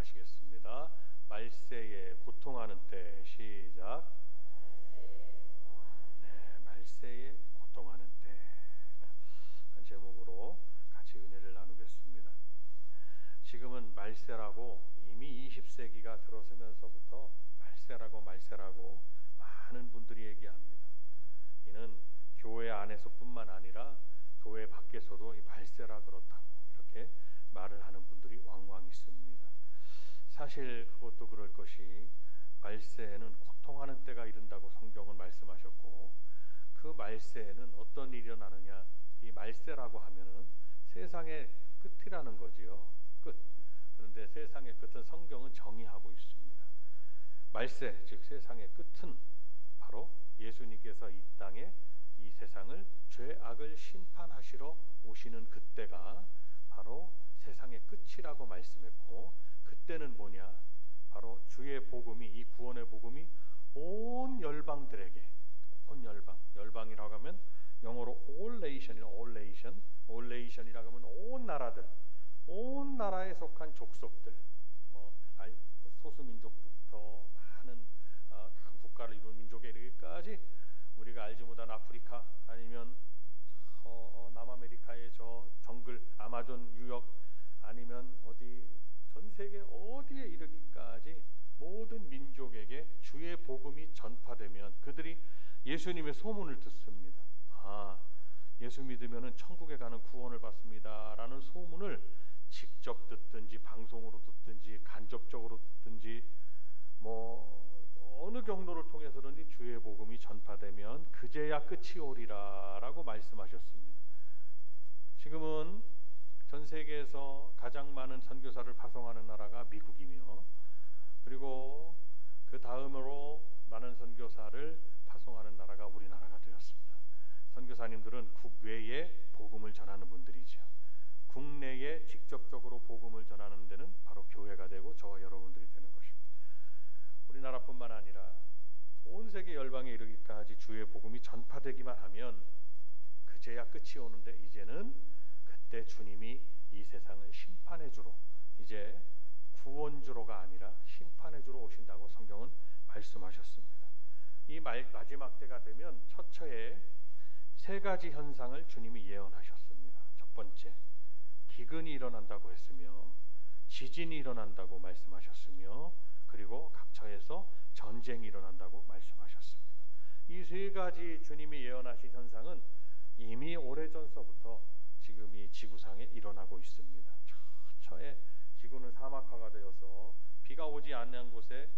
하시겠습니다. 말세에 고통하는 때. 시작. 네, 말세에 고통하는 때. 한 제목으로 같이 은혜를 나누겠습니다. 지금은 말세라고 이미 20세기가 들어서면서부터 말세라고 많은 분들이 얘기합니다. 이는 교회 안에서뿐만 아니라 교회 밖에서도 이 말세라 그렇다고 이렇게 말을 하는 분들이 왕왕 있습니다. 사실 그것도 그럴 것이 말세에는 고통하는 때가 이른다고 성경은 말씀하셨고, 그 말세에는 어떤 일이 일어나느냐, 이 말세라고 하면은 세상의 끝이라는 거지요. 끝. 그런데 세상의 끝은 성경은 정의하고 있습니다. 말세, 즉 세상의 끝은 바로 예수님께서 이 땅에 이 세상을 죄악을 심판하시러 오시는 그때가 바로 세상의 끝이라고 말씀했고, 그때는 뭐냐? 바로 주의 복음이, 이 구원의 복음이 온 열방들에게, 온 열방이라고 하면 영어로 all nation이라고 하면 온 나라들, 온 나라에 속한 족속들, 소수민족부터 많은 큰 국가를 이룬 민족에 이르기까지, 우리가 알지 못한 아프리카, 아니면 남아메리카의 저 정글 아마존 유역, 아니면 어디 전 세계 어디에 이르기까지 모든 민족에게 주의 복음이 전파되면 그들이 예수님의 소문을 듣습니다. 예수 믿으면은 천국에 가는 구원을 받습니다 라는 소문을 직접 듣든지 방송으로 듣든지 간접적으로 듣든지 어느 경로를 통해서든지 주의 복음이 전파되면 그제야 끝이 오리라 라고 말씀하셨습니다. 지금은 전 세계에서 가장 많은 선교사를 파송하는 나라가 미국이며, 그리고 그 다음으로 많은 선교사를 파송하는 나라가 우리나라가 되었습니다. 선교사님들은 국외에 복음을 전하는 분들이죠. 국내에 직접적으로 복음을 전하는 데는 바로 교회가 되고 저와 여러분들이 되는 것입니다. 우리나라뿐만 아니라 온 세계 열방에 이르기까지 주의 복음이 전파되기만 하면 그제야 끝이 오는데, 이제는 그때 주님이 이 세상을 심판해 주러, 이제 구원주로가 아니라 심판해 주러 오신다고 성경은 말씀하셨습니다. 이 마지막 때가 되면 처처에 세 가지 현상을 주님이 예언하셨습니다. 첫 번째, 기근이 일어난다고 했으며, 지진이 일어난다고 말씀하셨으며, 그리고 각처에서 전쟁이 일어난다고 말씀하셨습니다. 이 세 가지 주님이 예언하신 현상은 이미 오래전서부터 지금 이 지구상에 일어나고 있습니다. 처처에 지구는 사막화가 되어서 비가 오지 않는 곳에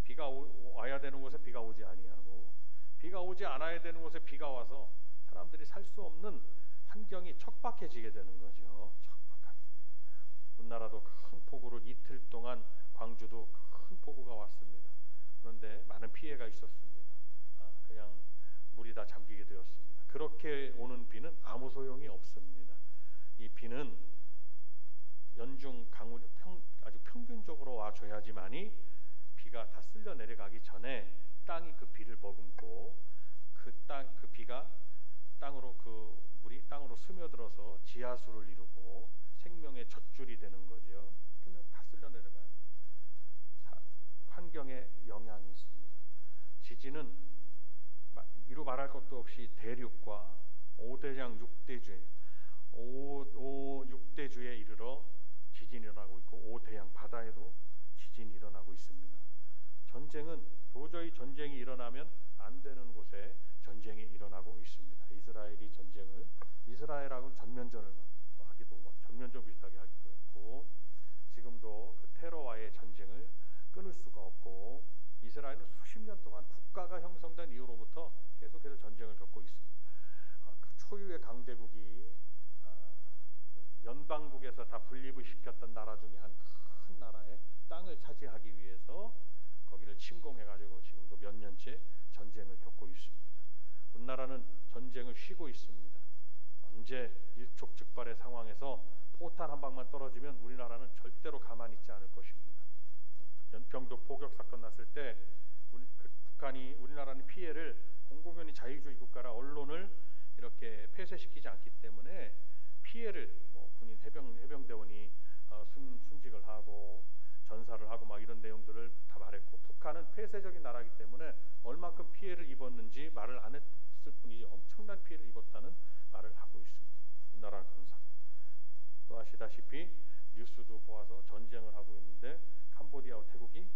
비가 와야 되는 곳에 비가 오지 아니하고, 비가 오지 않아야 되는 곳에 비가 와서 사람들이 살 수 없는 환경이 척박해지게 되는 거죠. 척박합니다. 우리나라도 큰 폭우를 이틀 동안, 광주도 큰 폭우가 왔습니다. 그런데 많은 피해가 있었습니다. 그냥 물이 다 잠기게 되었습니다. 그렇게 오는 비는 아무 소용이 없습니다. 이 비는 연중 강우량 아주 평균적으로 와줘야지만이 비가 다 쓸려 내려가기 전에 땅이 그 비를 머금고 그 비가 땅으로, 그 물이 땅으로 스며들어서 지하수를 이루고 생명의 젖줄이 되는 거죠. 근데 다 쓸려 내려가는 환경에 영향이 있습니다. 지진은 이루 말할 것도 없이 대륙과 5대양 6대주에 이르러 지진이 일어나고 있고, 5대양 바다에도 지진이 일어나고 있습니다. 전쟁은 도저히 전쟁이 일어나면 안 되는 곳에 전쟁이 일어나고 있습니다. 이스라엘이 전쟁을, 이스라엘하고는 전면전을 하기도, 전면전 비슷하게 하기도 했고, 지금도 그 테러와의 전쟁을 끊을 수가 없고, 이스라엘은 수십 년 동안 국가가 형성된 이후로부터 계속해서 전쟁을 겪고 있습니다. 그 초유의 강대국이 연방국에서 다 분립을 시켰던 나라 중에 한 큰 나라의 땅을 차지하기 위해서 거기를 침공해가지고 지금도 몇 년째 전쟁을 겪고 있습니다. 우리나라는 전쟁을 쉬고 있습니다. 언제 일촉즉발의 상황에서 포탄 한 방만 떨어지면 우리나라는 절대로 가만히 있지 않을 것입니다. 연평도 포격 사건 났을 때 우리나라는 피해를, 공공연히 자유주의 국가라 언론을 이렇게 폐쇄시키지 않기 때문에 피해를 군인 해병대원이 순직을 하고 전사를 내용들을 다 말했고, 북한은 폐쇄적인 나라이기 때문에 얼만큼 피해를 입었는지 말을 안 했을 뿐이지 엄청난 피해를 입었다는 말을 하고 있습니다. 우리나라 그런 상황. 또 아시다시피 뉴스도 보아서 전쟁을 하고 있는데 캄보디아와 태국이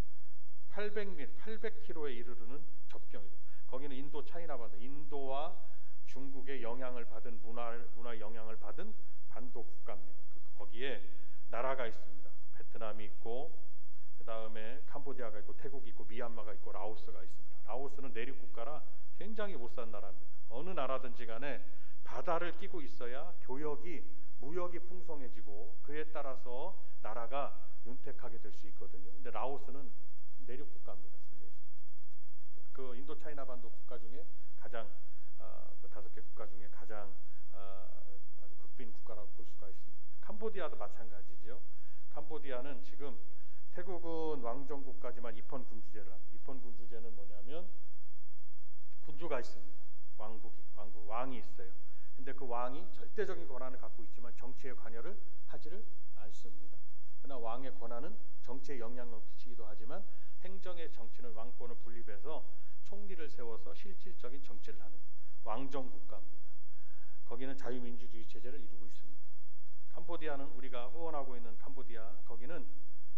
800km에 이르르는 접경이다. 거기는 인도 차이나 반도, 인도와 중국의 영향을 받은 문화 영향을 받은 반도 국가입니다. 거기에 나라가 있습니다. 베트남이 있고, 그 다음에 캄보디아가 있고, 태국이 있고, 미얀마가 있고, 라오스가 있습니다. 라오스는 내륙 국가라 굉장히 못 사는 나라입니다. 어느 나라든지 간에 바다를 끼고 있어야 무역이 풍성해지고 그에 따라서 나라가 윤택하게 될 수 있거든요. 근데 라오스는 내륙 국가입니다. 그 인도 차이나 반도 국가 중에 가장 그 5개 국가 중에 가장 아주 극빈 국가라고 볼 수가 있습니다. 캄보디아도 마찬가지죠. 캄보디아는 지금 태국은 왕정 국가지만 입헌 군주제를 합니다. 입헌 군주제는 뭐냐면 군주가 있습니다. 왕이 있어요. 근데 그 왕이 절대적인 권한을 갖고 있지만 정치에 관여를 하지를 않습니다. 그러나 왕의 권한은 정치에 영향을 끼치기도 하지만 행정의 정치는 왕권을 분립해서 총리를 세워서 실질적인 정치를 하는 왕정 국가입니다. 거기는 자유민주주의 체제를 이루고 있습니다. 캄보디아는 우리가 후원하고 있는 캄보디아, 거기는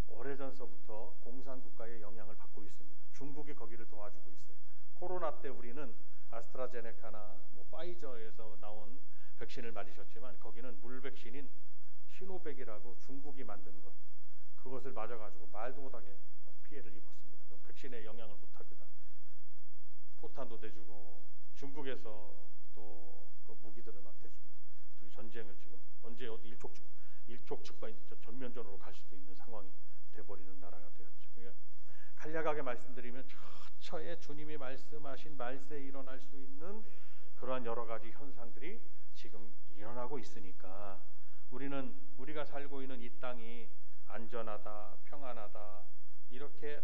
오래전서부터 공산국가의 영향을 받고 있습니다. 중국이 거기를 도와주고 있어요. 코로나 때 우리는 아스트라제네카나 파이저에서 나온 백신을 맞으셨지만 거기는 물백신인 시노백이라고 중국이 만든 것, 그것을 맞아가지고 말도 못하게 피해를 입었습니다. 백신에 영향을 못하거든. 포탄도 대주고 중국에서 또 그 무기들을 막 대주면 둘이 전쟁을 지금 언제 일촉즉발 전면전으로 갈 수도 있는 상황이 돼버리는 나라가 되었죠. 그러니까 간략하게 말씀드리면 처처에 주님이 말씀하신 말세에 일어날 수 있는 그러한 여러 가지 현상들이 지금 일어나고 있으니까 우리가 살고 있는 이 땅이 안전하다, 평안하다 이렇게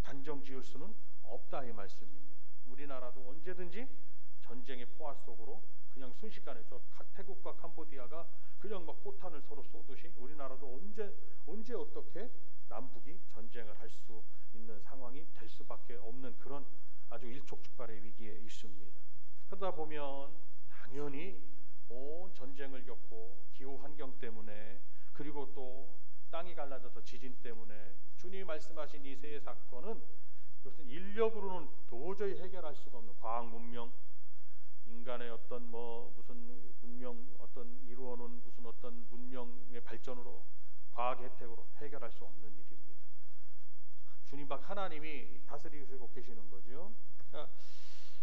단정 지을 수는 없다 이 말씀입니다. 우리나라도 언제든지 전쟁의 포화 속으로 그냥 순식간에 태국과 캄보디아가 그냥 막 포탄을 서로 쏘듯이 우리나라도 언제 어떻게 남북이 전쟁을 할 수 있는 상황이 될 수밖에 없는 그런 아주 일촉즉발의 위기에 있습니다. 그러다 보면 당연히 온 전쟁을 겪고 기후 환경 때문에 그리고 또 땅이 갈라져서 지진 때문에 주님이 말씀하신 이 세 사건은 이것은 인력으로는 도저히 해결할 수가 없는 과학 문명, 인간의 어떤 무슨 문명 어떤 이루어놓은 무슨 어떤 문명의 발전으로 과학 혜택으로 해결할 수 없는 일입니다. 주님 박 하나님이 다스리고 계시는 거죠. 그러니까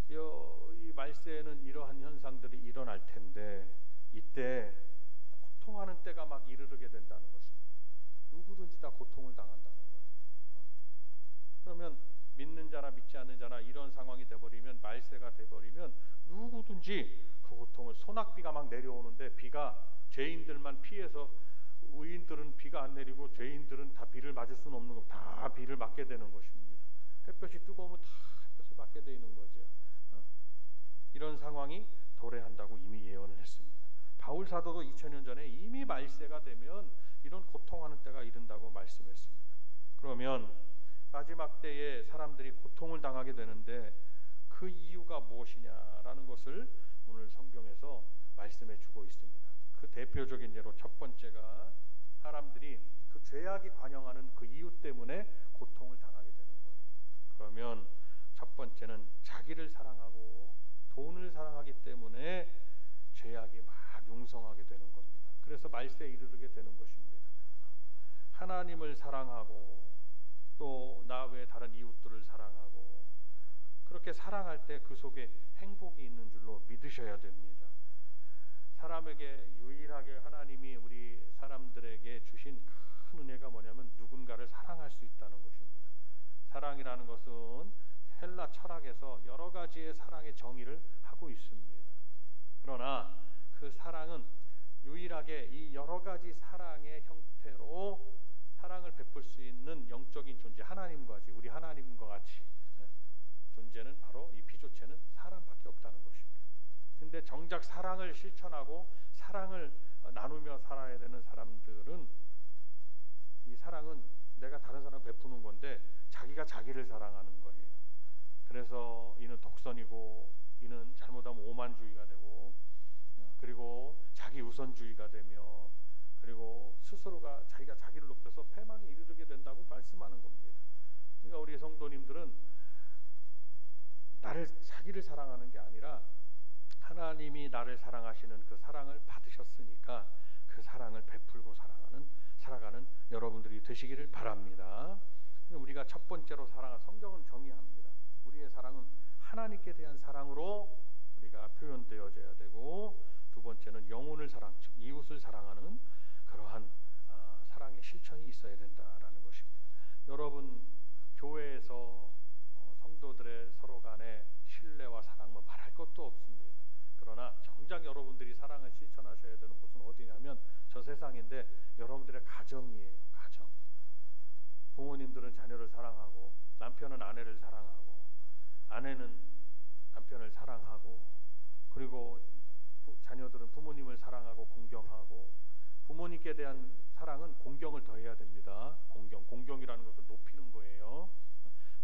이 말세에는 이러한 현상들이 일어날 텐데 이때 고통하는 때가 막 이르르게 된다는 것입니다. 누구든지 다 고통을 당한다는 거예요. 그러면 믿는 자나 믿지 않는 자나 이런 상황이 돼버리면 말세가 돼버리면 누구든지 그 고통을 소낙비가 막 내려오는데 비가 죄인들만 피해서 의인들은 비가 안 내리고 죄인들은 다 비를 맞을 수는 없는 거 다 비를 맞게 되는 것입니다. 햇볕이 뜨거우면 다 햇볕을 맞게 되는 거죠. 이런 상황이 도래한다고 이미 예언을 했습니다. 바울 사도도 2000년 전에 이미 말세가 되면 이런 고통하는 때가 이른다고 말씀했습니다. 그러면 마지막 때에 사람들이 고통을 당하게 되는데 그 이유가 무엇이냐라는 것을 오늘 성경에서 말씀해 주고 있습니다. 그 대표적인 예로 첫 번째가 사람들이 그 죄악이 관영하는 그 이유 때문에 고통을 당하게 되는 거예요. 그러면 첫 번째는 자기를 사랑하고 돈을 사랑하기 때문에 죄악이 막 융성하게 되는 겁니다. 그래서 말세에 이르게 되는 것입니다. 하나님을 사랑하고 또 나 외에 다른 이웃들을 사랑하고 그렇게 사랑할 때 그 속에 행복이 있는 줄로 믿으셔야 됩니다. 사람에게 유일하게 하나님이 우리 사람들에게 주신 큰 은혜가 뭐냐면 누군가를 사랑할 수 있다는 것입니다. 사랑이라는 것은 헬라 철학에서 여러 가지의 사랑의 정의를 하고 있습니다. 그러나 그 사랑은 유일하게 이 여러 가지 사랑의 형태로 사랑을 베풀 수 있는 영적인 존재 하나님과 같이 우리 하나님과 같이 존재는 바로 이 피조체는 사람밖에 없다는 것입니다. 근데 정작 사랑을 실천하고 사랑을 나누며 살아야 되는 사람들은 이 사랑은 내가 다른 사람 베푸는 건데 자기가 자기를 사랑하는 거예요. 그래서 이는 독선이고 이는 잘못하면 오만주의가 되고 그리고 자기 우선주의가 되며 그리고 스스로가 자기가 자기를 높여서 패망에 이르게 된다고 말씀하는 겁니다. 그러니까 우리 성도님들은 나를 자기를 사랑하는 게 아니라 하나님이 나를 사랑하시는 그 사랑을 받으셨으니까 그 사랑을 베풀고 살아가는 여러분들이 되시기를 바랍니다. 우리가 첫 번째로 성경은 정의합니다. 우리의 사랑은 하나님께 대한 사랑으로 우리가 표현되어져야 되고, 두 번째는 영혼을 사랑, 즉 이웃을 사랑하는 그러한 사랑의 실천이 있어야 된다라는 것입니다. 여러분 교회에서 성도들의 서로 간의 신뢰와 사랑 뭐 말할 것도 없습니다. 그러나 정작 여러분들이 사랑을 실천하셔야 되는 곳은 어디냐면 저 세상인데 여러분들의 가정이에요. 가정. 부모님들은 자녀를 사랑하고, 남편은 아내를 사랑하고, 아내는 남편을 사랑하고, 그리고 자녀들은 부모님을 사랑하고 공경하고, 부모님께 대한 사랑은 공경을 더해야 됩니다. 공경이라는 것을 높이는 거예요.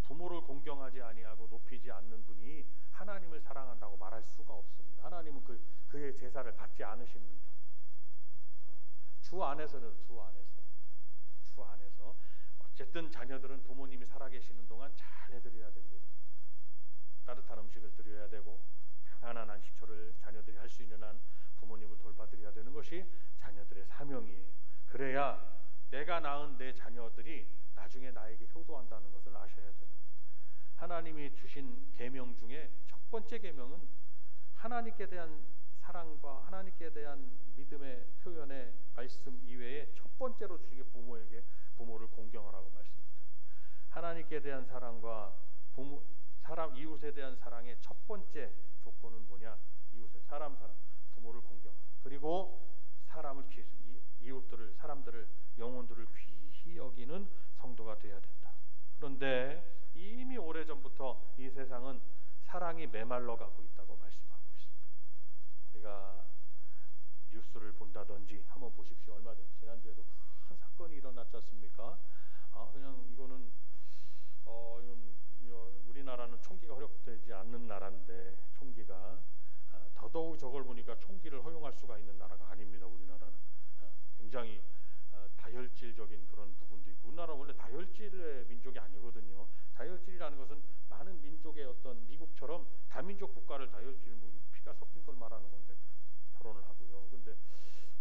부모를 공경하지 아니하고 높이지 않는 분이 하나님을 사랑한다고 말할 수가 없습니다. 하나님은 그의 제사를 받지 않으십니다. 주 안에서 어쨌든 자녀들은 부모님이 살아계시는 동안 잘 해드려야 됩니다. 따뜻한 음식을 드려야 되고 평안한 안식처를 자녀들이 할 수 있는 한 부모님을 돌봐드려야 되는 것이 자녀들의 사명이에요. 그래야 내가 낳은 내 자녀들이 나중에 나에게 효도한다는 것을 아셔야 되는 거예요. 하나님이 주신 계명 중에 첫 번째 계명은 하나님께 대한 사랑과 하나님께 대한 믿음의 표현의 말씀 이외에 첫 번째로 주신 게 부모를 공경하라고 말씀드려요. 하나님께 대한 사랑과 이웃에 대한 사랑의 첫 번째 조건은 뭐냐? 사람, 부모를 공경하라. 그리고 사람들을, 영혼들을 귀히 여기는 성도가 되어야 된다. 그런데 이미 오래전부터 이 세상은 사랑이 메말라 가고 있다고 말씀하고 있습니다. 우리가 뉴스를 본다든지 한번 보십시오. 얼마 전 지난주에도 큰 사건이 일어났지 않습니까? 그냥 이거는 우리나라는 총기가 허용되지 않는 나라인데 총기가 더더욱 저걸 보니까 총기를 허용할 수가 있는 나라가 아닙니다. 우리나라는 굉장히 다혈질적인 그런 부분도 있고, 우리나라 원래 다혈질의 민족이 아니거든요. 다혈질이라는 것은 많은 민족의 어떤 미국처럼 다민족 국가를 다혈질 피가 섞인 걸 말하는 건데 결혼을 하고요.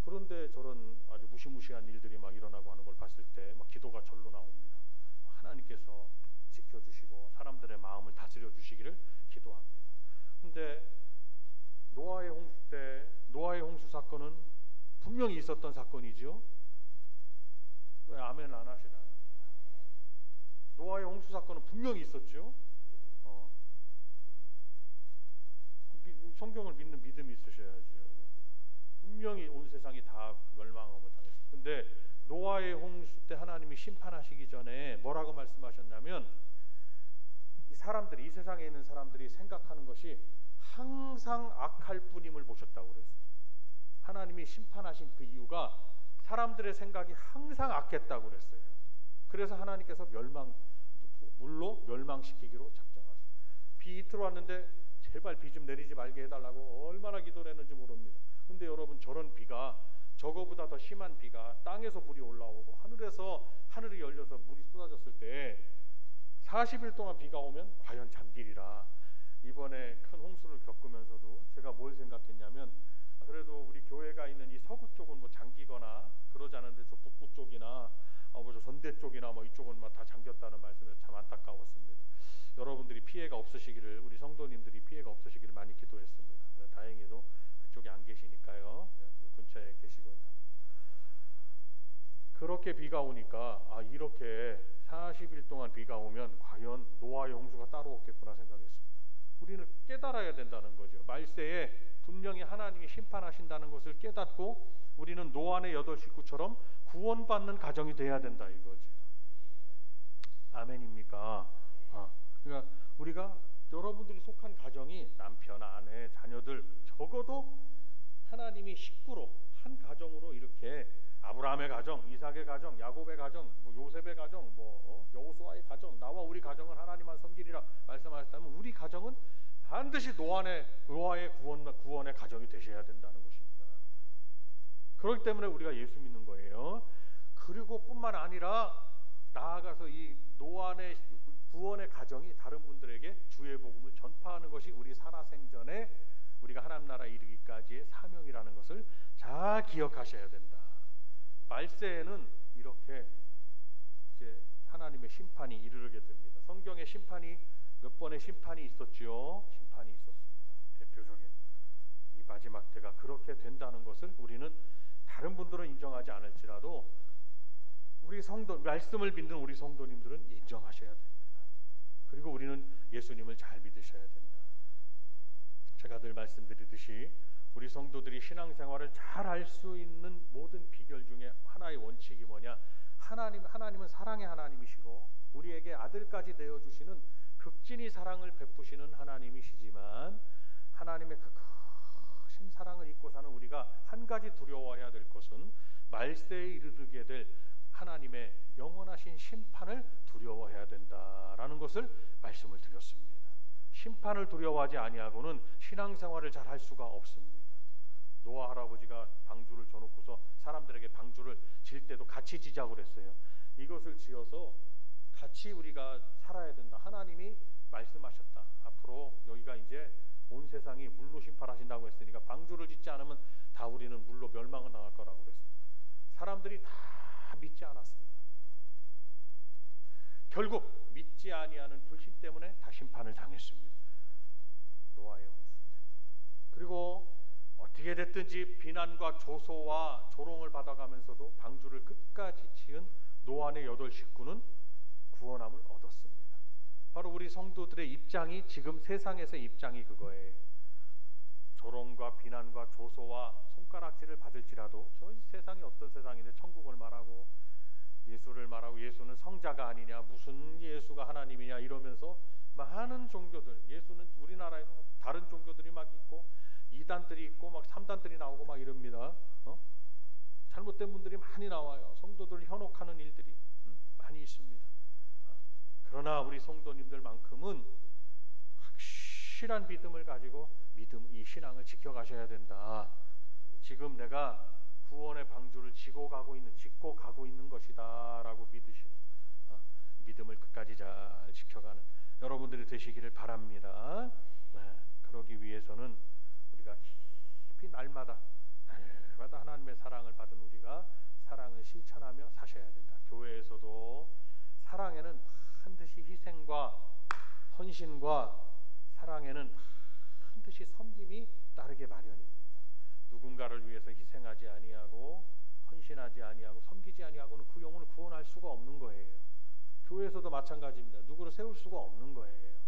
그런데 저런 아주 무시무시한 일들이 막 일어나고 하는 걸 봤을 때 막 기도가 절로 나옵니다. 하나님께서 지켜주시고 사람들의 마음을 다스려 주시기를 기도합니다. 그런데 노아의 홍수 사건은 분명히 있었던 사건이죠. 왜 아멘 안 하시나요? 노아의 홍수 사건은 분명히 있었죠. 성경을 믿는 믿음이 있으셔야죠. 분명히 온 세상이 다 멸망함을 당했어요. 근데 노아의 홍수 때 하나님이 심판하시기 전에 뭐라고 말씀하셨냐면, 이 세상에 있는 사람들이 생각하는 것이 항상 악할 뿐임을 보셨다고 그랬어요. 하나님이 심판하신 그 이유가 사람들의 생각이 항상 악했다고 그랬어요. 그래서 하나님께서 물로 멸망시키기로 작정하셨어요. 비 이틀 왔는데 제발 비 좀 내리지 말게 해달라고 얼마나 기도를 했는지 모릅니다. 근데 여러분, 저런 비가, 저거보다 더 심한 비가 땅에서 물이 올라오고 하늘이 열려서 물이 쏟아졌을 때 40일 동안 비가 오면 과연 잠기리라. 이번에 큰 홍수를 겪으면서도 제가 뭘 생각했냐면, 그래도 우리 교회가 있는 이 서구 쪽은 뭐 잠기거나 그러지 않은데 저 북부 쪽이나 저 선대 쪽이나 이쪽은 다 잠겼다는 말씀에 참 안타까웠습니다. 여러분들이 피해가 없으시기를, 우리 성도님들이 피해가 없으시기를 많이 기도했습니다. 다행히도 그쪽에 안 계시니까요. 근처에 계시고 있는. 그렇게 비가 오니까 이렇게 40일 동안 비가 오면 과연 노아의 홍수가 따로 없겠구나 생각했습니다. 우리는 깨달아야 된다는 거죠. 말세에 분명히 하나님이 심판하신다는 것을 깨닫고 우리는 노아의 8 식구처럼 구원받는 가정이 돼야 된다 이거죠. 아멘입니까? 그러니까 우리가, 여러분들이 속한 가정이 남편, 아내, 자녀들 적어도 하나님이 식구로, 한 가정으로 이렇게 아브라함의 가정, 이삭의 가정, 야곱의 가정, 뭐 요셉의 가정, 여호수아의 가정, 나와 우리 가정은 하나님만 섬기리라 말씀하셨다면 우리 가정은 반드시 노아의 구원의 가정이 되셔야 된다는 것입니다. 그렇기 때문에 우리가 예수 믿는 거예요. 그리고 뿐만 아니라 나아가서 이 노아의 구원의 가정이 다른 분들에게 주의 복음을 전파하는 것이 우리 살아생전에 우리가 하나님 나라에 이르기까지의 사명이라는 것을 잘 기억하셔야 된다. 말세에는 이렇게 이제 하나님의 심판이 이르게 됩니다. 성경에 심판이 몇 번의 심판이 있었지요. 심판이 있었습니다. 대표적인 이 마지막 때가 그렇게 된다는 것을 우리는 다른 분들은 인정하지 않을지라도 우리 성도, 말씀을 믿는 우리 성도님들은 인정하셔야 됩니다. 그리고 우리는 예수님을 잘 믿으셔야 된다. 제가 늘 말씀드리듯이 우리 성도들이 신앙생활을 잘 할 수 있는 모든 비결 중에 하나의 원칙이 뭐냐? 하나님은 사랑의 하나님이시고 우리에게 아들까지 내어주시는 극진히 사랑을 베푸시는 하나님이시지만 하나님의 그 크신 사랑을 잊고 사는 우리가 한 가지 두려워해야 될 것은 말세에 이르게 될 하나님의 영원하신 심판을 두려워해야 된다라는 것을 말씀을 드렸습니다. 심판을 두려워하지 아니하고는 신앙생활을 잘 할 수가 없습니다. 노아 할아버지가 방주를 져놓고서 사람들에게 방주를 질 때도 같이 지자고 그랬어요. 이것을 지어서 같이 우리가 살아야 된다. 하나님이 말씀하셨다. 앞으로 여기가 이제 온 세상이 물로 심판하신다고 했으니까 방주를 짓지 않으면 다 우리는 물로 멸망을 당할 거라고 그랬어요. 사람들이 다 믿지 않았습니다. 결국 믿지 아니하는 불신 때문에 다 심판을 당했습니다. 노아의 홍수 때. 그리고 어떻게 됐든지 비난과 조소와 조롱을 받아가면서도 방주를 끝까지 지은 노아의 8 식구는 구원함을 얻었습니다. 바로 우리 성도들의 입장이 지금 세상에서의 입장이 그거예요. 조롱과 비난과 조소와 손가락질을 받을지라도 저희 세상이 어떤 세상인데 천국을 말하고 예수를 말하고 예수는 성자가 아니냐, 무슨 예수가 하나님이냐 이러면서 많은 종교들, 예수는 우리나라에는 다른 종교들이 막 있고 이단들이 있고 막 3단들이 나오고 막 이럽니다. 잘못된 분들이 많이 나와요. 성도들을 현혹하는 일들이 많이 있습니다. 그러나 우리 성도님들만큼은 확실한 믿음을 가지고 이 신앙을 지켜가셔야 된다. 지금 내가 구원의 방주를 짓고 가고 있는 것이다 라고 믿으시고 믿음을 끝까지 잘 지켜가는 여러분들이 되시기를 바랍니다. 그러기 위해서는 우리가 깊이 날마다 하나님의 사랑을 받은 우리가 사랑을 실천하며 사셔야 된다. 교회에서도 사랑에는 반드시 희생과 헌신과 사랑에는 반드시 섬김이 따르게 마련입니다. 누군가를 위해서 희생하지 아니하고 헌신하지 아니하고 섬기지 아니하고는 그 영혼을 구원할 수가 없는 거예요. 교회에서도 마찬가지입니다. 누구를 세울 수가 없는 거예요.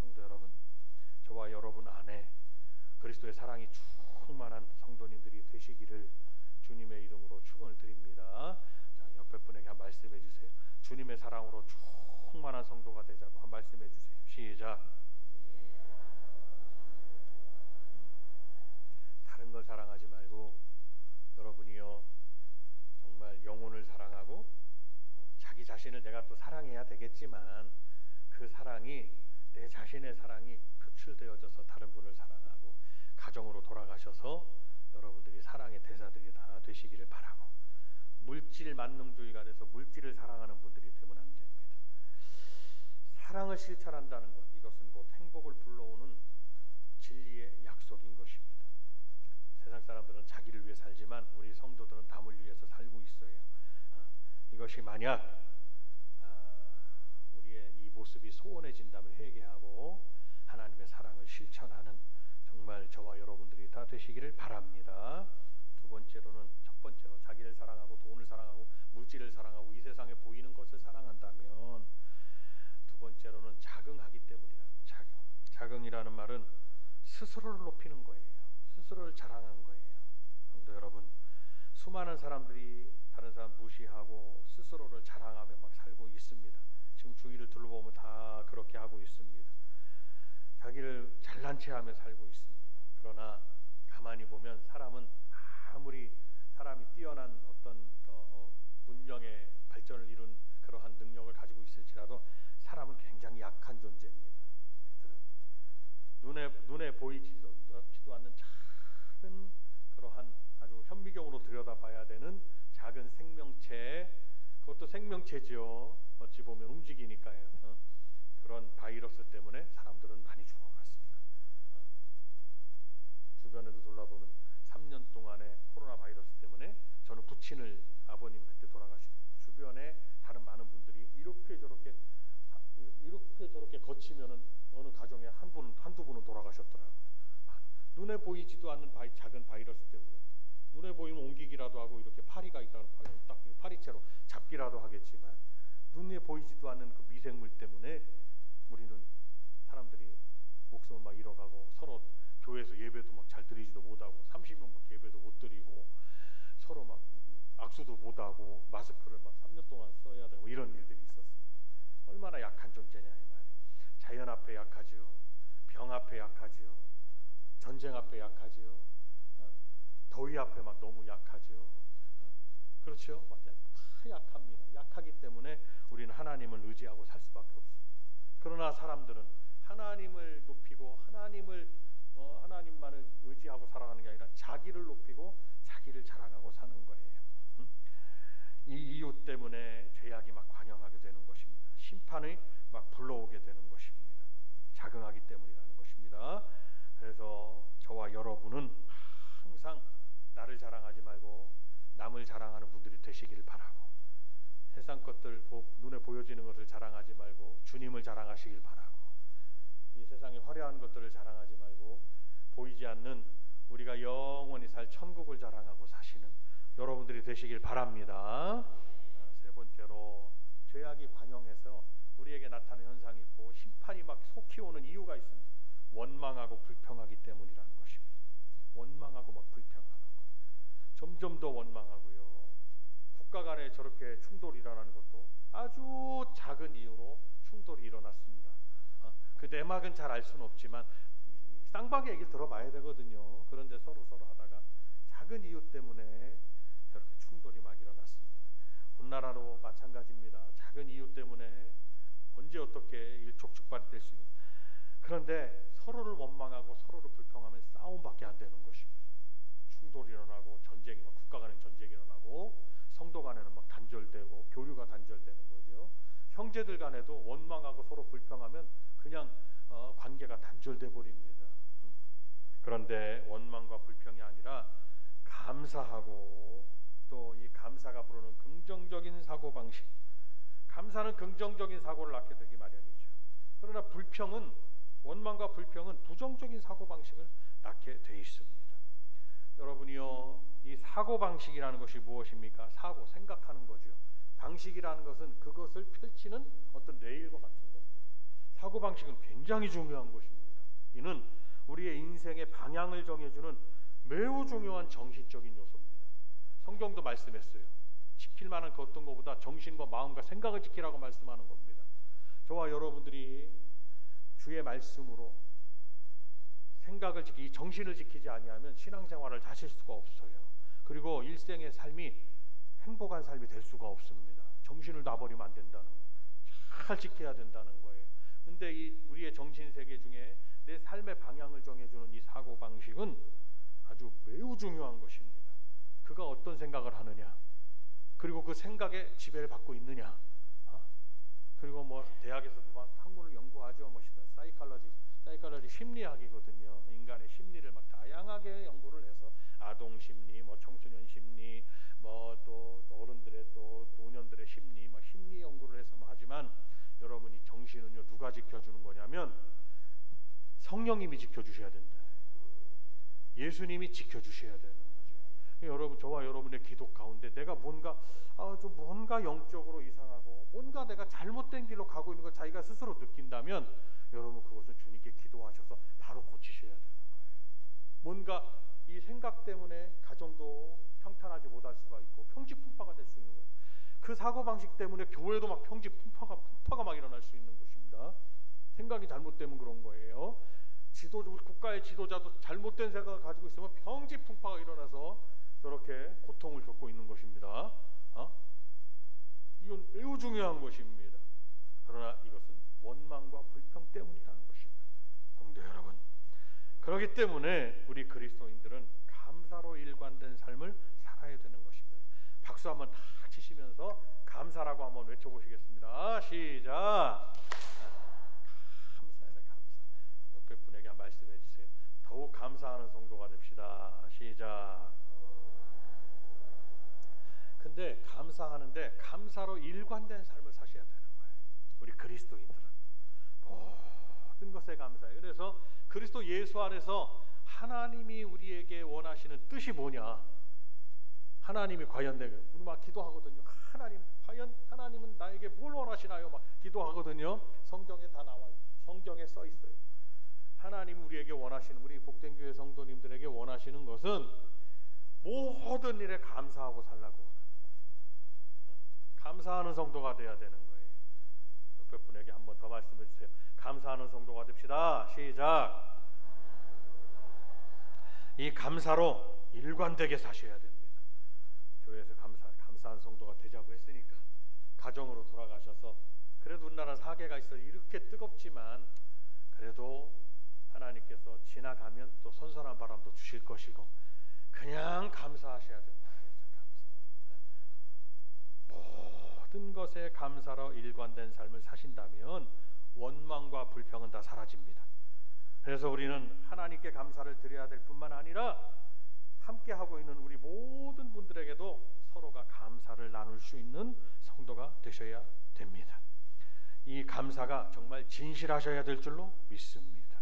성도 여러분, 저와 여러분 안에 그리스도의 사랑이 충만한 성도님들이 되시기를 주님의 이름으로 축원을 드립니다. 자, 옆에 분에게 한 말씀해 주세요. 주님의 사랑으로 충만한 성도가 되자고 한 말씀해 주세요. 시작. 다른 걸 사랑하지 말고 여러분이요 정말 영혼을 사랑하고 자기 자신을 내가 또 사랑해야 되겠지만 그 사랑이 내 자신의 사랑이 표출되어져서 다른 분을 사랑하고 가정으로 돌아가셔서 여러분들이 사랑의 대사들이 다 되시기를 바라고 물질 만능주의가 돼서 물질을 사랑하는 분들이 되면 안 됩니다. 사랑을 실천한다는 것, 이것은 곧 행복을 불러오는 진리의 약속인 것입니다. 세상 사람들은 자기를 위해 살지만 우리 성도들은 남을 위해서 살고 있어요. 이것이 만약 우리의 이 모습이 소원해진다면 회개하고 하나님의 사랑을 실천하는 정말 저와 여러분들이 다 되시기를 바랍니다. 두 번째로는 첫 번째로 자기를 사랑하고 돈을 사랑하고 물질을 사랑하고 이 세상에 보이는 것을 사랑한다면 두 번째로는 자긍하기 때문이다. 자긍이라는 말은 스스로를 높이는 거예요. 스스로를 자랑하는 거예요. 성도 여러분, 수많은 사람들이 다른 사람 무시하고 스스로를 자랑하며 막 살고 있습니다. 지금 주위를 둘러보면 다 그렇게 하고 있습니다. 자기를 잘난 체하며 살고 있습니다. 그러나 가만히 보면 사람은 아무리 사람이 뛰어난 어떤 문명의 발전을 이룬 그러한 능력을 가지고 있을지라도 사람은 굉장히 약한 존재입니다. 눈에 보이지도 않는 작은 그러한 아주 현미경으로 들여다봐야 되는 작은 생명체, 그것도 생명체지요. 어찌 보면 움직이니까요. 그런 바이러스 때문에 사람들은 많이 죽어갔습니다. 주변에도 돌아보면 3년 동안의 코로나 바이러스 때문에 저는 부친을, 아버님 그때 돌아가시더라고요. 주변에 다른 많은 분들이 이렇게 저렇게 거치면은 어느 가정에 한두 분은 돌아가셨더라고요. 눈에 보이지도 않는 작은 바이러스 때문에. 눈에 보이면 옮기기라도 하고 이렇게 파리가 있다면 딱 파리채로 잡기라도 하겠지만 눈에 보이지도 않는 그 미생물 때문에 우리는 사람들이 목숨을 막 잃어가고, 서로 교회에서 예배도 막 잘 드리지도 못하고 30명밖에 예배도 못 드리고 서로 막 악수도 못하고 마스크를 막 3년 동안 써야 되고 이런 일들이 있었습니다. 얼마나 약한 존재냐 이 말이에요. 자연 앞에 약하지요. 병 앞에 약하지요. 전쟁 앞에 약하지요. 더위 앞에 막 너무 약하지요. 그렇죠? 막 다 약합니다. 약하기 때문에 우리는 하나님을 의지하고 살 수밖에 없습니다. 그러나 사람들은 하나님을 높이고 하나님만을 의지하고 살아가는 게 아니라 자기를 높이고 자기를 자랑하고 사는 거예요. 이 이유 때문에 죄악이 막 관영하게 되는 것입니다. 심판이 막 불러오게 되는 것입니다. 자긍하기 때문이라는 것입니다. 그래서 저와 여러분은 항상 나를 자랑하지 말고 남을 자랑하는 분들이 되시길 바라고, 세상 것들 눈에 보여지는 것을 자랑하지 말고 주님을 자랑하시길 바라고, 이 세상의 화려한 것들을 자랑하지 말고 보이지 않는 우리가 영원히 살 천국을 자랑하고 사시는 여러분들이 되시길 바랍니다. 세 번째로, 죄악이 관영해서 우리에게 나타나는 현상이 있고 심판이 막 속히 오는 이유가 있습니다. 원망하고 불평하기 때문이라는 것입니다. 원망하고 막 불평하는 거예요. 점점 더 원망하고요. 국가 간에 저렇게 충돌이 일어나는 것도 아주 작은 이유로 충돌이 일어났습니다. 그 내막은 잘 알 수는 없지만 쌍방의 얘기를 들어봐야 되거든요. 그런데 서로 하다가 작은 이유 때문에 저렇게 충돌이 막 일어났습니다. 군나라도 마찬가지입니다. 작은 이유 때문에 언제 어떻게 일촉즉발이 될 수 있는. 그런데 서로를 원망하고 서로를 불평하면 싸움밖에 안 되는 것입니다. 충돌이 일어나고 전쟁이 막 국가 간의 전쟁이 일어나고 성도 간에는 막 단절되고 교류가 단절되는 거죠. 형제들 간에도 원망하고 서로 불평하면 그냥 관계가 단절돼 버립니다. 그런데 원망과 불평이 아니라 감사하고 또 이 감사가 부르는 긍정적인 사고방식, 감사는 긍정적인 사고를 낳게 되기 마련이죠. 그러나 불평은, 원망과 불평은 부정적인 사고방식을 낳게 돼 있습니다. 여러분이요, 이 사고방식이라는 것이 무엇입니까? 사고, 생각하는 거죠. 방식이라는 것은 그것을 펼치는 어떤 레일과 같은 겁니다. 사고방식은 굉장히 중요한 것입니다. 이는 우리의 인생의 방향을 정해주는 매우 중요한 정신적인 요소입니다. 성경도 말씀했어요. 지킬 만한 그 어떤 것보다 정신과 마음과 생각을 지키라고 말씀하는 겁니다. 저와 여러분들이 주의 말씀으로 생각을 지키기, 정신을 지키지 아니하면 신앙생활을 하실 수가 없어요. 그리고 일생의 삶이 행복한 삶이 될 수가 없습니다. 정신을 놔버리면 안 된다는 거예요. 잘 지켜야 된다는 거예요. 근데 이 우리의 정신세계 중에 내 삶의 방향을 정해주는 이 사고방식은 아주 매우 중요한 것입니다. 그가 어떤 생각을 하느냐, 그리고 그 생각에 지배를 받고 있느냐, 그리고 뭐 대학에서도 막 학문을 연구하죠. 뭐 사이칼러지 심리학이거든요. 인간의 심리를 막 다양하게 연구를 해서 아동 심리, 뭐 청소년 심리, 뭐 또 어른들의 또 노년들의 심리, 막 심리 연구를 해서 하지만 여러분이 정신은요 누가 지켜주는 거냐면 성령님이 지켜주셔야 된다. 예수님이 지켜주셔야 되는 거죠. 여러분, 저와 여러분의 기도 가운데 내가 뭔가 영적으로 이상하고 뭔가 내가 잘못된 길로 가고 있는 걸 자기가 스스로 느낀다면 여러분 그것은 주님께 기도하셔서 바로 고치셔야 되는 거예요. 뭔가 이 생각 때문에 가정도 평탄하지 못할 수가 있고 평지풍파가 될 수 있는 거예요. 그 사고방식 때문에 교회도 막 풍파가 막 일어날 수 있는 것입니다. 생각이 잘못되면 그런 거예요. 국가의 지도자도 잘못된 생각을 가지고 있으면 평지풍파가 일어나서 저렇게 고통을 겪고 있는 것입니다. 이건 매우 중요한 것입니다. 그러나 이것은 원망과 불평 때문이라는 것입니다. 성도 여러분, 그렇기 때문에 우리 그리스도인들은 감사로 일관된 삶을 살아야 되는 것입니다. 박수 한번 탁 치시면서 감사라고 한번 외쳐보시겠습니다. 시작. 감사해라, 감사. 옆에 분에게 말씀해 주세요. 더욱 감사하는 성도가 됩시다. 시작. 근데 감사하는데 감사로 일관된 삶을 사셔야 되는 거예요. 우리 그리스도인들은 모든 것에 감사해요. 그래서 그리스도 예수 안에서 하나님이 우리에게 원하시는 뜻이 뭐냐? 하나님이 과연 내가 우리 막 기도하거든요. 하나님, 과연 하나님은 나에게 뭘 원하시나요? 막 기도하거든요. 성경에 다 나와요. 성경에 써 있어요. 하나님 우리에게 원하시는, 우리 복된 교회 성도님들에게 원하시는 것은 모든 일에 감사하고 살라고. 감사하는 성도가 돼야 되는 거예요. 옆에 분에게 한 번 더 말씀해 주세요. 감사하는 성도가 됩시다. 시작. 이 감사로 일관되게 사셔야 됩니다. 교회에서 감사한 성도가 되자고 했으니까 가정으로 돌아가셔서, 그래도 우리나라 사계가 있어 이렇게 뜨겁지만 그래도 하나님께서 지나가면 또 선선한 바람도 주실 것이고 그냥 감사하셔야 된다. 모든 것에 감사로 일관된 삶을 사신다면 원망과 불평은 다 사라집니다. 그래서 우리는 하나님께 감사를 드려야 될 뿐만 아니라 함께 하고 있는 우리 모든 분들에게도 서로가 감사를 나눌 수 있는 성도가 되셔야 됩니다. 이 감사가 정말 진실하셔야 될 줄로 믿습니다.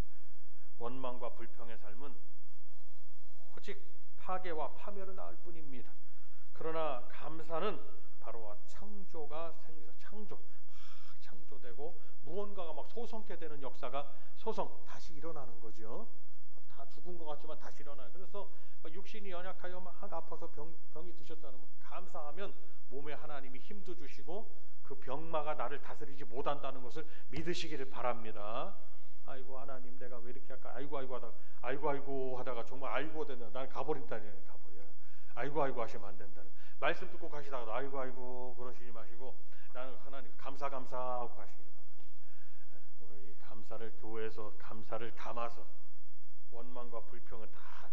원망과 불평의 삶은 오직 파괴와 파멸을 낳을 뿐입니다. 그러나 감사는 바로 창조가 생겨서 창조되고 무언가가 막 소성케 되는 역사가 다시 일어나는 거죠. 다 죽은 것 같지만 다시 일어나요. 그래서 육신이 연약하여 막 아파서 병이 드셨다면 감사하면 몸에 하나님이 힘도 주시고 그 병마가 나를 다스리지 못한다는 것을 믿으시기를 바랍니다. 아이고 하나님, 내가 왜 이렇게 할까? 아이고 하다가 정말 아이고 된다. 난 가버린다니. 아이고 하시면 안 된다는 말씀 듣고 가시다가도 아이고 그러시지 마시고 나는 하나님 감사하고 가시길 바랍니다. 오늘 이 감사를 교회에서 감사를 담아서 원망과 불평은 다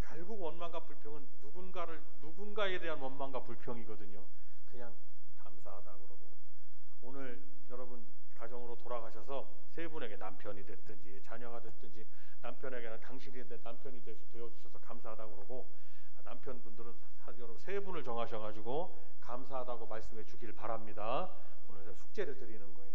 결국 원망과 불평은 누군가에 대한 원망과 불평이거든요. 그냥 감사하다 그러고, 오늘 여러분 가정으로 돌아가셔서 세 분에게 남편이 됐든지 자녀가 됐든지 남편에게는 당신이 남편이 되어주셔서 감사하다고 그러고, 남편분들은 여러분 세 분을 정하셔가지고 감사하다고 말씀해 주길 바랍니다. 오늘 숙제를 드리는 거예요.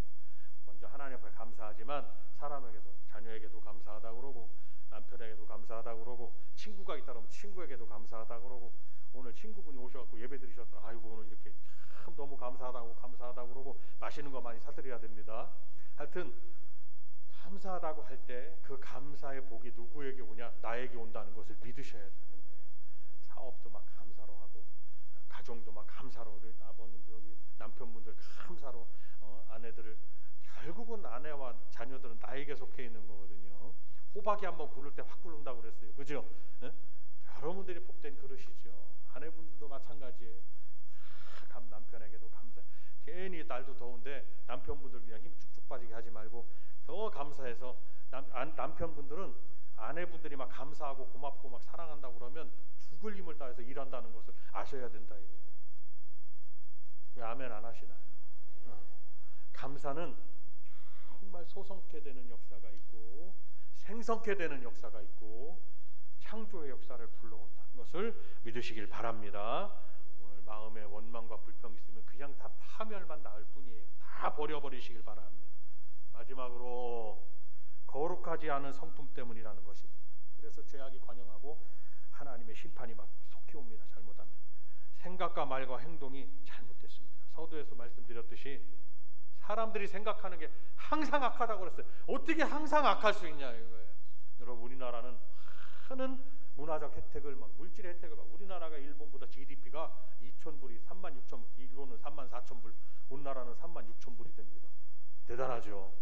먼저 하나님 앞에 감사하지만 사람에게도, 자녀에게도 감사하다고 그러고, 남편에게도 감사하다고 그러고, 친구가 있다 그러면 친구에게도 감사하다고 그러고, 오늘 친구분이 오셔갖고 예배 드리셨더라. 아이고 오늘 이렇게 참 너무 감사하다고 그러고 맛있는 거 많이 사드려야 됩니다. 하여튼 감사하다고 할 때 그 감사의 복이 누구에게 오냐? 나에게 온다는 것을 믿으셔야 되는 거예요. 사업도 막 감사로 하고, 가정도 막 감사로, 아버님 여기 남편분들 감사로, 아내들을, 결국은 아내와 자녀들은 나에게 속해 있는 거거든요. 호박이 한번 굴을 때 확 굴른다고 그랬어요. 그죠? 여러분들이 복된 그릇이죠. 아내분들도 마찬가지예요. 남편에게도 감사. 괜히 날도 더운데 남편분들 그냥 힘 쭉쭉 빠지게 하지 말고 더 감사해서, 남편분들은 아내분들이 막 감사하고 고맙고 막 사랑한다고 그러면 죽을 힘을 다해서 일한다는 것을 아셔야 된다 이거예요. 왜 아멘 안 하시나요? 감사는 정말 소성케 되는 역사가 있고 생성케 되는 역사가 있고 창조의 역사를 불러온다는 것을 믿으시길 바랍니다. 오늘 마음에 원망과 불평이 있으면 그냥 다 파멸만 낳을 뿐이에요. 다 버려버리시길 바랍니다. 마지막으로 거룩하지 않은 성품 때문이라는 것입니다. 그래서 죄악이 관영하고 하나님의 심판이 막 속히 옵니다. 잘못하면 생각과 말과 행동이 잘못됐습니다. 서두에서 말씀드렸듯이 사람들이 생각하는 게 항상 악하다고 그랬어요. 어떻게 항상 악할 수 있냐 이거예요. 여러분 우리나라는 많은 문화적 혜택을 막 물질의 혜택을 막, 우리나라가 일본보다 GDP가 2,000불이 36,000, 일본은 34,000불, 우리나라는 36,000불이 됩니다. 대단하죠.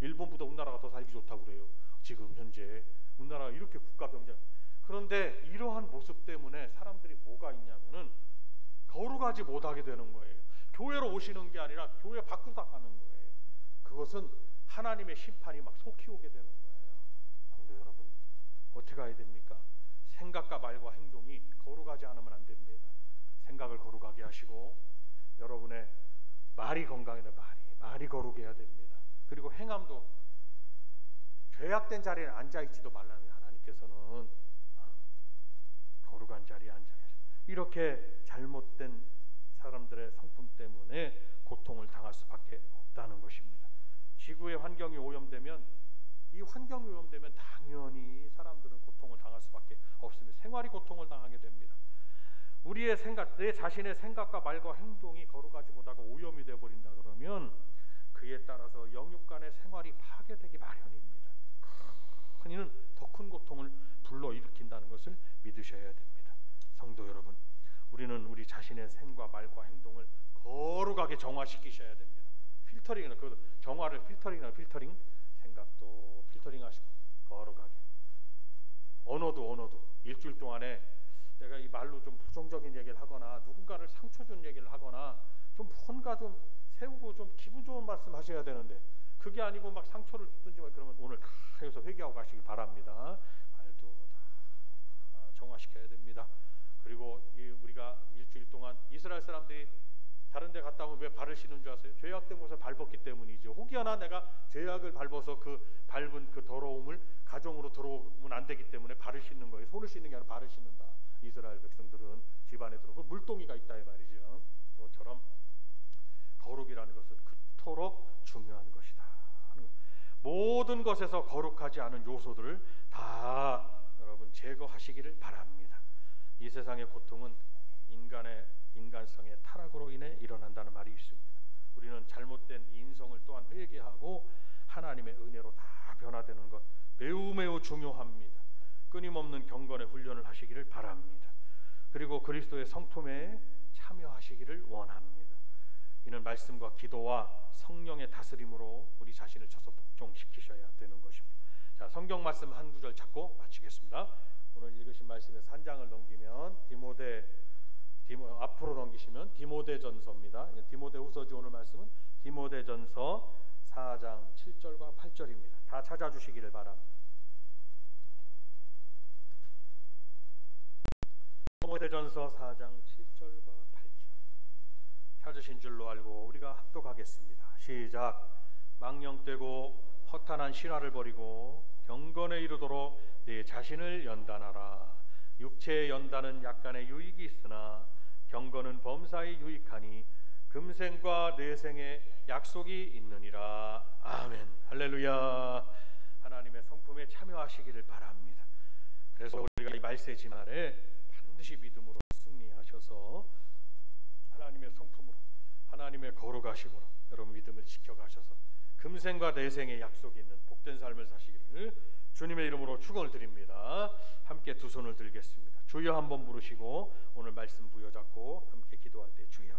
일본보다 우리나라가 더 살기 좋다고 그래요. 지금 현재 우리나라가 이렇게 국가 경제, 그런데 이러한 모습 때문에 사람들이 뭐가 있냐면은 거룩하지 못하게 되는 거예요. 교회로 오시는 게 아니라 교회 밖으로 나가는 거예요. 그것은 하나님의 심판이 막 속히 오게 되는 거예요. 성도 여러분, 어떻게 해야 됩니까? 생각과 말과 행동이 거룩하지 않으면 안 됩니다. 생각을 거룩하게 하시고 여러분의 말이 건강해야 말이 거룩해야 됩니다. 그리고 행함도 죄악된 자리에 앉아있지도 말라는 하나님께서는 거룩한 자리에 앉아 계세요. 이렇게 잘못된 사람들의 성품 때문에 고통을 당할 수밖에 없다는 것입니다. 지구의 환경이 오염되면 당연히 사람들은 고통을 당할 수밖에 없습니다. 생활이 고통을 당하게 됩니다. 우리의 생각, 내 자신의 생각과 말과 행동이 거룩하지 못하고 오염이 되어버린다 그러면 그에 따라서 영육 간의 생활이 파괴되기 마련입니다. 이는 더 큰 고통을 불러일으킨다는 것을 믿으셔야 됩니다. 성도 여러분, 우리는 우리 자신의 생과 말과 행동을 거룩하게 정화시키셔야 됩니다. 필터링, 그 정화를 필터링, 생각도 필터링하시고 거룩하게. 언어도 일주일 동안에 내가 이 말로 좀 부정적인 얘기를 하거나 누군가를 상처 준 얘기를 하거나 좀 뭔가 좀 세우고 좀 기분 좋은 말씀 하셔야 되는데 그게 아니고 막 상처를 주든지 그러면 오늘 다 해서 회개하고 가시기 바랍니다. 말도 다 정화시켜야 됩니다. 그리고 우리가 일주일 동안 이스라엘 사람들이 다른 데 갔다 오면 왜 발을 씻는 줄 아세요? 죄악된 곳을 밟았기 때문이죠. 혹여나 내가 죄악을 밟아서 그 밟은 그 더러움을 가정으로 들어오면 안 되기 때문에 발을 씻는 거예요. 손을 씻는 게 아니라 발을 씻는다. 이스라엘 백성들은 집안에 들어오고 물동이가 있다 이 말이죠. 그것처럼 거룩이라는 것은 그토록 중요한 것이다. 모든 것에서 거룩하지 않은 요소들을 다 여러분 제거하시기를 바랍니다. 이 세상의 고통은 인간성의 타락으로 인해 일어난다는 말이 있습니다. 우리는 잘못된 인성을 또한 회개하고 하나님의 은혜로 다 변화되는 것 매우 중요합니다. 끊임없는 경건의 훈련을 하시기를 바랍니다. 그리고 그리스도의 성품에 참여하시기를 원합니다. 이는 말씀과 기도와 성령의 다스림으로 우리 자신을 쳐서 복종시키셔야 되는 것입니다. 자, 성경 말씀 한 구절 찾고 마치겠습니다. 오늘 읽으신 말씀에서 한 장을 넘기면 앞으로 넘기시면 디모데전서입니다. 디모데후서지 오늘 말씀은 디모데전서 4장 7절과 8절입니다. 다 찾아주시기를 바랍니다. 디모데전서 4장 7절과 8절 찾으신 줄로 알고 우리가 합독하겠습니다. 시작. 망령되고 허탄한 신화를 버리고 경건에 이르도록 네 자신을 연단하라. 육체의 연단은 약간의 유익이 있으나 경건은 범사에 유익하니 금생과 뇌생의 약속이 있느니라. 아멘. 할렐루야. 하나님의 성품에 참여하시기를 바랍니다. 그래서 우리가 이 말세지 말에 반드시 믿음으로 승리하셔서 하나님의 성품으로 하나님의 거룩하심으로 여러분 믿음을 지켜가셔서 금생과 내생의 약속이 있는 복된 삶을 사시기를 주님의 이름으로 축원을 드립니다. 함께 두 손을 들겠습니다. 주여 한번 부르시고 오늘 말씀 부여잡고 함께 기도할 때 주여